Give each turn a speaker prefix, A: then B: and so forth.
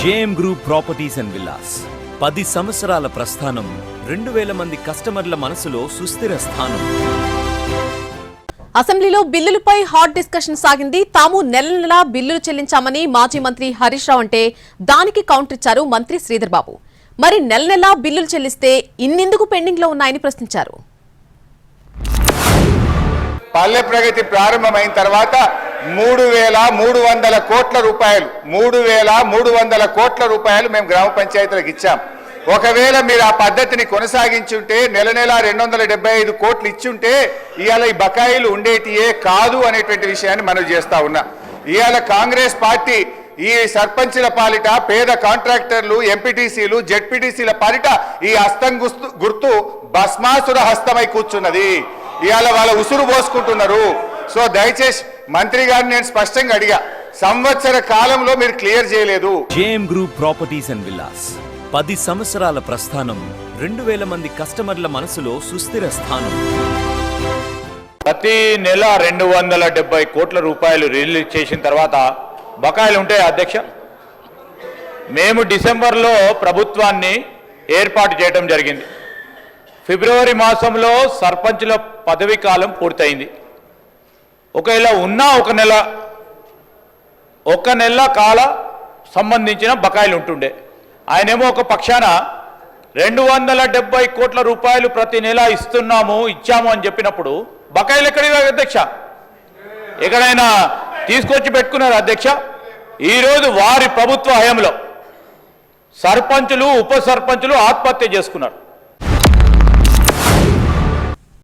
A: JM group properties and villas 10 సంవత్సరాల ప్రస్థానం, 2000 మంది కస్టమర్ల మనసులో సుస్థిర స్థానం.
B: అసెంబ్లీలో బిల్లులపై హాట్ డిస్కషన్ సాగింది. తాము నెల నెలా బిల్లులు చెల్లించామని మాజీ మంత్రి హరీష్ రావు అంటే దానికి కౌంటర్ ఇచ్చారు మంత్రి శ్రీధర్ బాబు. మరి నెల నెలా బిల్లులు చెల్లిస్తే ఇన్నెందుకు పెండింగ్ లో ఉన్నాయని ప్రశ్నించారు.
C: పల్లె ప్రగతి ప్రారంభమైన తర్వాత 3,300 కోట్ల రూపాయలు 3,300 కోట్ల రూపాయలు మేము గ్రామ పంచాయతీలకు ఇచ్చాం. ఒకవేళ మీరు ఆ పద్ధతిని కొనసాగించుంటే నెల నెల 275 కోట్లు ఇచ్చుంటే ఇవాళ ఈ బకాయిలు ఉండేటియే కాదు అనేటువంటి విషయాన్ని మనం చేస్తా ఉన్నాం. ఇవాళ కాంగ్రెస్ పార్టీ ఈ సర్పంచుల పాలిట పేద కాంట్రాక్టర్లు, ఎంపీటీసీలు, జెడ్పీటీసీల పాలిట ఈ హస్తం గుర్తు భస్మాసుర హస్తమై కూర్చున్నది. ఇవాళ వాళ్ళ ఉసురు పోసుకుంటున్నారు. సో దయచేసి మంత్రి గారిని నేను స్పష్టంగా అడిగా, సంవత్సర కాలంలో మీరు క్లియర్ చేయలేదు.
A: JM group properties and villas 10 సంవత్సరాల ప్రస్థానం, 2000 మంది కస్టమర్ల మనసులో సుస్థిర స్థానం.
D: ప్రతి నెల 270 కోట్ల రూపాయలు రిలీజ్ చేసిన తర్వాత బకాయిలు ఉంటాయి అధ్యక్ష. మేము డిసెంబర్లో ప్రభుత్వాన్ని ఏర్పాటు చేయడం జరిగింది. ఫిబ్రవరి మాసంలో సర్పంచుల పదవీ కాలం పూర్తయింది. ఒకవేళ ఉన్న ఒక నెల కాల సంబంధించిన బకాయిలు ఉంటుండే. ఆయనేమో ఒక పక్షాన 270 కోట్ల రూపాయలు ప్రతి నెల ఇచ్చాము అని చెప్పినప్పుడు బకాయిలు ఎక్కడివి అధ్యక్ష? ఎక్కడైనా తీసుకొచ్చి పెట్టుకున్నారు అధ్యక్ష? ఈరోజు వారి ప్రభుత్వ హయాంలో సర్పంచులు, ఉప సర్పంచులు ఆత్మహత్య చేసుకున్నారు.